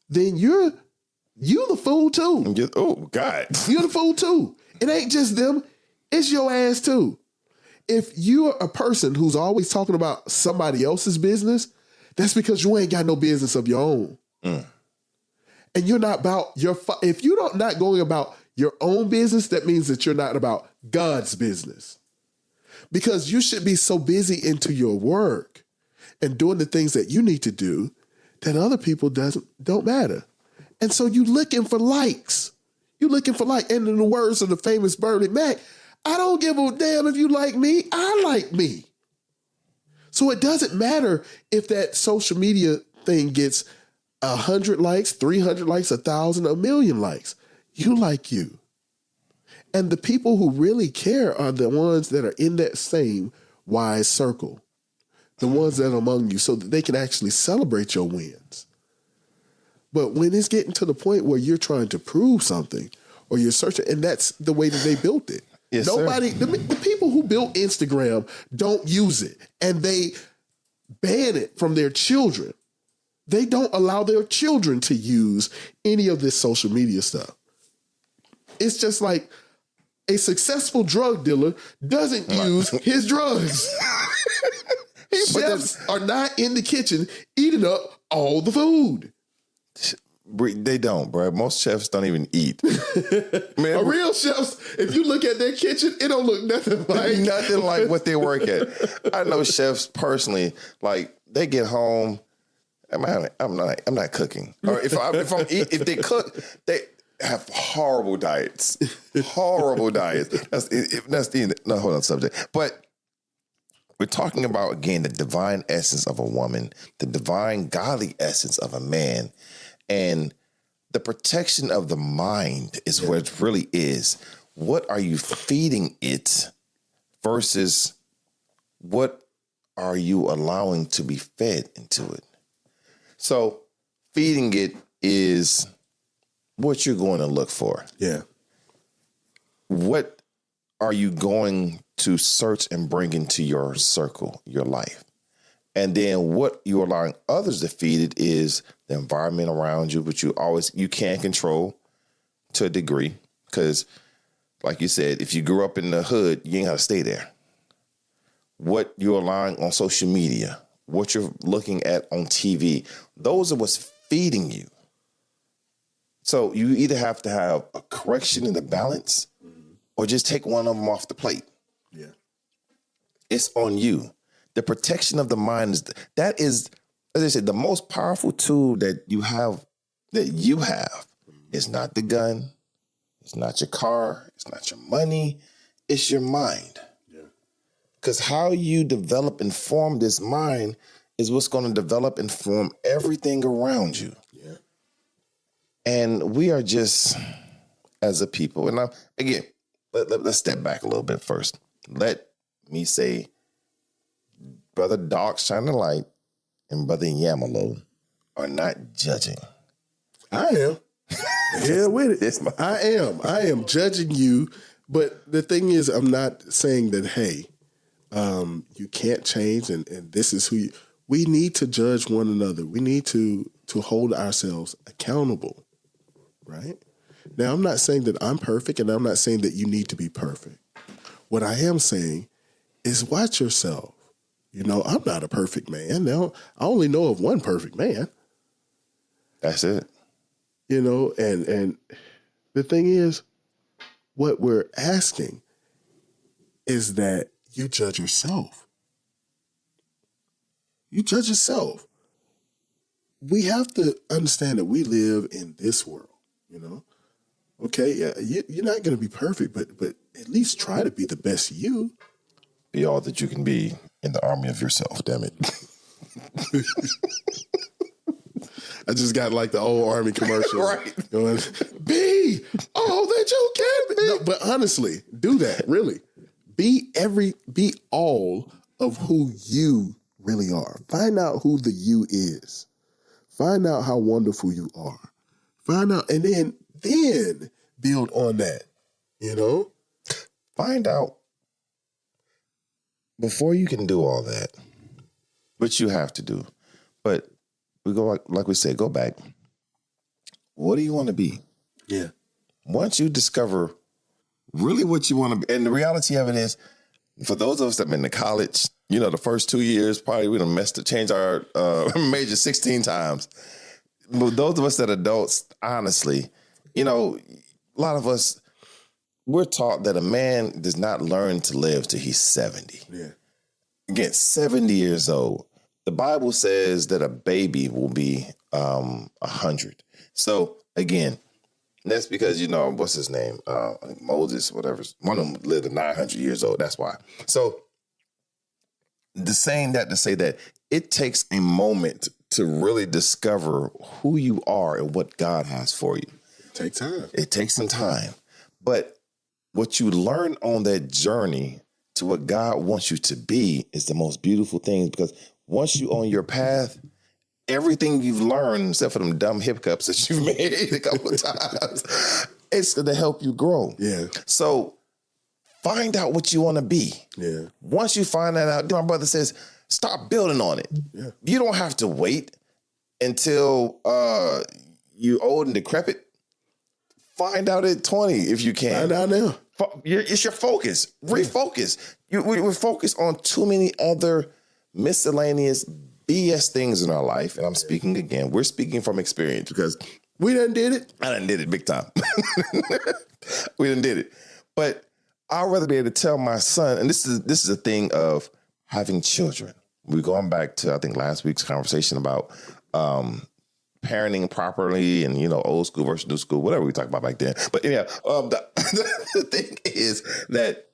then you're the fool too. Oh, God. You're the fool too. It ain't just them, it's your ass too. If you're a person who's always talking about somebody else's business, that's because you ain't got no business of your own. And you're not about if you're not going about your own business, that means that you're not about God's business. Because you should be so busy into your work and doing the things that you need to do that other people don't matter. And so you looking for likes. You're looking for like, and in the words of the famous Bernie Mac, I don't give a damn if you like me. I like me. So it doesn't matter if that social media thing gets 100 likes, 300 likes, 1,000, 1,000,000 likes. You like you. And the people who really care are the ones that are in that same wise circle. The ones that are among you so that they can actually celebrate your wins. But when it's getting to the point where you're trying to prove something or you're searching, and that's the way that they built it. Yes, Nobody, sir. the people who built Instagram don't use it, and they ban it from their children. They don't allow their children to use any of this social media stuff. It's just like a successful drug dealer doesn't use his drugs. Chefs are not in the kitchen eating up all the food. They don't, bro. Most chefs don't even eat. Man, A real chefs, if you look at their kitchen, it don't look nothing like what they work at. I know chefs personally, like they get home. I'm not cooking. Or if they cook, they have horrible diets. Horrible diets. Hold on, subject. But we're talking about, again, the divine essence of a woman, the divine godly essence of a man, and the protection of the mind is where it really is. What are you feeding it versus what are you allowing to be fed into it? So feeding it is what you're going to look for. Yeah. What are you going to search and bring into your circle, your life? And then what you're allowing others to feed it is the environment around you, which you can't control to a degree. Because like you said, if you grew up in the hood, you ain't got to stay there. What you're allowing on social media, what you're looking at on TV, those are what's feeding you. So you either have to have a correction in the balance or just take one of them off the plate. Yeah. It's on you. The protection of the mind that is, as I said, the most powerful tool that you have is not the gun, it's not your car, it's not your money, it's your mind. Because how you develop and form this mind is what's going to develop and form everything around you. Yeah. And we are just, as a people, and again, let's step back a little bit first. Let me say, Brother Dark Shine the Light and Brother Yamalo are not judging. I am. Yeah, with it. I am judging you. But the thing is, I'm not saying that, hey, you can't change and this is who you. We need to judge one another. We need to hold ourselves accountable, right? Now, I'm not saying that I'm perfect, and I'm not saying that you need to be perfect. What I am saying is watch yourself. You know, I'm not a perfect man. Now, I only know of one perfect man. That's it. You know, and the thing is, what we're asking is that you judge yourself. You judge yourself. We have to understand that we live in this world, you know? Okay, yeah, you're not going to be perfect, but at least try to be the best you. Be all that you can be in the army of yourself, damn it. I just got like the old Army commercial. Right. Going, be all that you can be. No, but honestly, do that, really. Be all of who you really are. Find out who the you is. Find out how wonderful you are. Find out, and then build on that, you know? Find out before you can do all that, which you have to do. But we go, like we said, go back. What do you want to be? Yeah. Once you discover really what you want to be, and the reality of it is, for those of us that have been to college, you know, the first 2 years, probably we done changed our major 16 times. But those of us that are adults, honestly, you know, a lot of us, we're taught that a man does not learn to live till he's 70. Yeah. Again, 70 years old. The Bible says that a baby will be 100. So again, that's because, you know, what's his name? Moses, whatever. One of them lived to 900 years old. That's why. So saying that to say that it takes a moment to really discover who you are and what God has for you. Take time. It takes some time. But what you learn on that journey to what God wants you to be is the most beautiful thing, because once you on your path, everything you've learned, except for them dumb hiccups that you've made a couple of times, it's going to help you grow. Yeah. So find out what you want to be. Yeah. Once you find that out, my brother says, start building on it. Yeah. You don't have to wait until you're old and decrepit. Find out at 20 if you can. Find out now. It's your focus. Refocus. We're focused on too many other miscellaneous BS things in our life. And I'm speaking again. We're speaking from experience because we done did it. I done did it big time. We done did it. But I'd rather be able to tell my son, and this is a thing of having children. We're going back to, I think, last week's conversation about parenting properly and, you know, old school versus new school, whatever we talked about back then. But yeah, the thing is that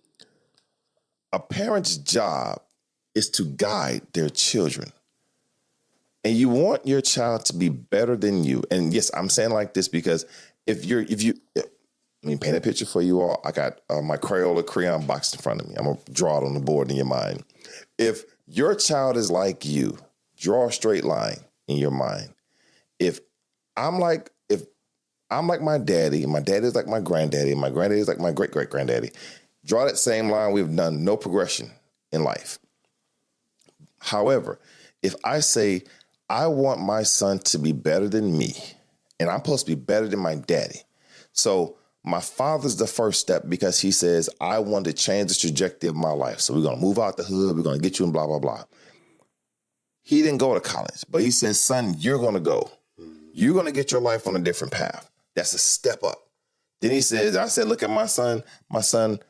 a parent's job is to guide their children. And you want your child to be better than you. And yes, I'm saying like this because let me paint a picture for you all. I got my Crayola crayon box in front of me. I'm going to draw it on the board in your mind. If your child is like you, draw a straight line in your mind. If I'm like my daddy, and my daddy is like my granddaddy, and my granddaddy is like my great-great-granddaddy, draw that same line, we've done no progression in life. However, if I say, I want my son to be better than me, and I'm supposed to be better than my daddy. So My father's the first step because he says, I want to change the trajectory of my life. So we're going to move out the hood. We're going to get you in blah, blah, blah. He didn't go to college, but he says, son, you're going to go. You're going to get your life on a different path. That's a step up. Then he says, I said, look at my son. My son,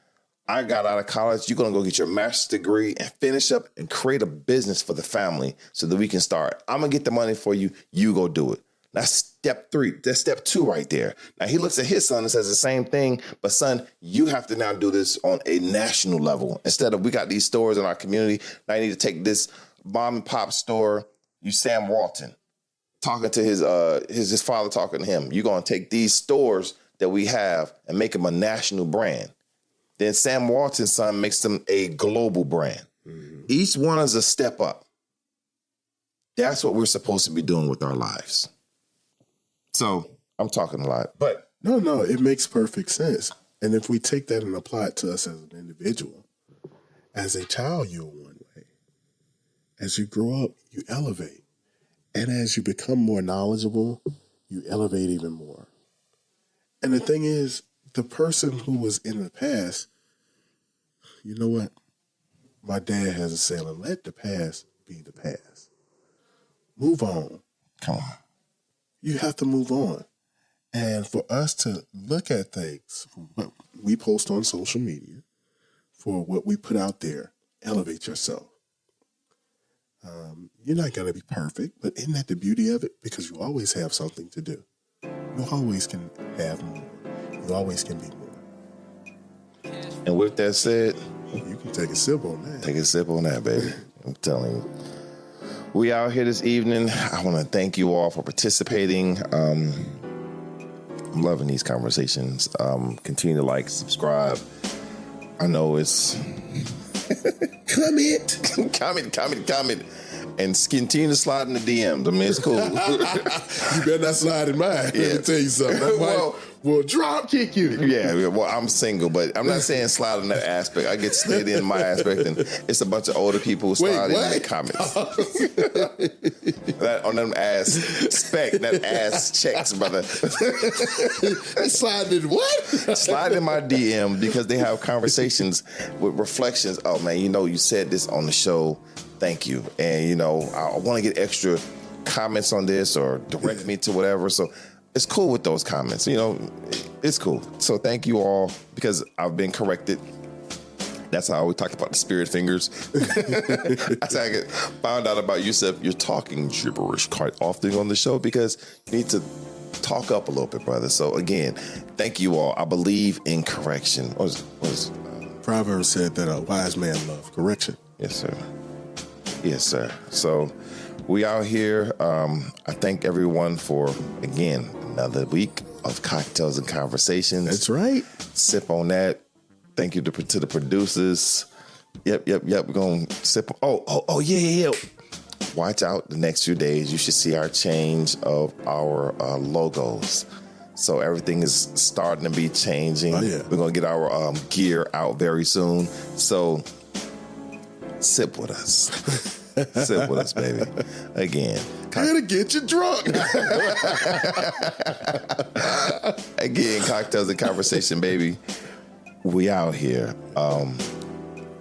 I got out of college. You're going to go get your master's degree and finish up and create a business for the family so that we can start. I'm going to get the money for you. You go do it. That's step 3. That's step 2 right there. Now he looks at his son and says the same thing, but son, you have to now do this on a national level. Instead of we got these stores in our community, now you need to take this mom and pop store, you Sam Walton, talking to his father talking to him. You're going to take these stores that we have and make them a national brand. Then Sam Walton's son makes them a global brand. Mm-hmm. Each one is a step up. That's what we're supposed to be doing with our lives. So I'm talking a lot, but no, it makes perfect sense. And if we take that and apply it to us as an individual, as a child, you're one way. As you grow up, you elevate. And as you become more knowledgeable, you elevate even more. And the thing is, the person who was in the past, you know what? My dad has a saying, let the past be the past. Move on. Come on. You have to move on. And for us to look at things, what we post on social media, for what we put out there, elevate yourself. You're not going to be perfect, but isn't that the beauty of it? Because you always have something to do. You always can have more. You always can be more. And with that said, you can take a sip on that. Take a sip on that, baby. I'm telling you. We out here this evening. I want to thank you all for participating. I'm loving these conversations. Continue to like, subscribe. I know it's comment. And continue to slide in the DMs. I mean, it's cool. You better not slide in mine. Yeah. Let me tell you something. That will drop kick you. Yeah, well, I'm single, but I'm not saying slide in that aspect. I get slid in my aspect, and it's a bunch of older people who slide in the comments. That, on them that ass checks, brother. Slide in what? Slide in my DM because they have conversations with reflections. Oh, man, you said this on the show. Thank you. And, I want to get extra comments on this or direct me to whatever. So it's cool with those comments. It's cool. So thank you all because I've been corrected. That's how we talked about the spirit fingers. That's how I found out about Yusuf. You're talking gibberish quite often on the show because you need to talk up a little bit, brother. So again, thank you all. I believe in correction. Proverbs said that a wise man loves correction. Yes, sir. Yes, sir. So we out here. I thank everyone for, again, another week of Cocktails and Conversations. That's right. Sip on that. Thank you to the producers. Yep. We're going to sip. Oh, yeah. Watch out the next few days. You should see our change of our logos. So everything is starting to be changing. Oh, yeah. We're going to get our gear out very soon. So sip with us. Sip with us, baby. Again. Gotta get you drunk. Again, Cocktails and Conversation, baby. We out here.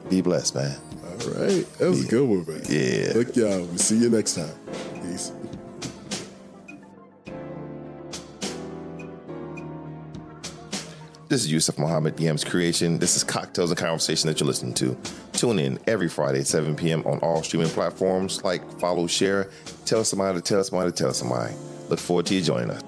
Be blessed, man. All right. That was a good one, man. Yeah. Look, y'all. We'll see you next time. Peace. This is Yusuf Muhammad, Yam's Creation. This is Cocktails and Conversation that you're listening to. Tune in every Friday at 7 p.m. on all streaming platforms. Like, follow, share. Tell somebody to tell somebody to tell somebody. Look forward to you joining us.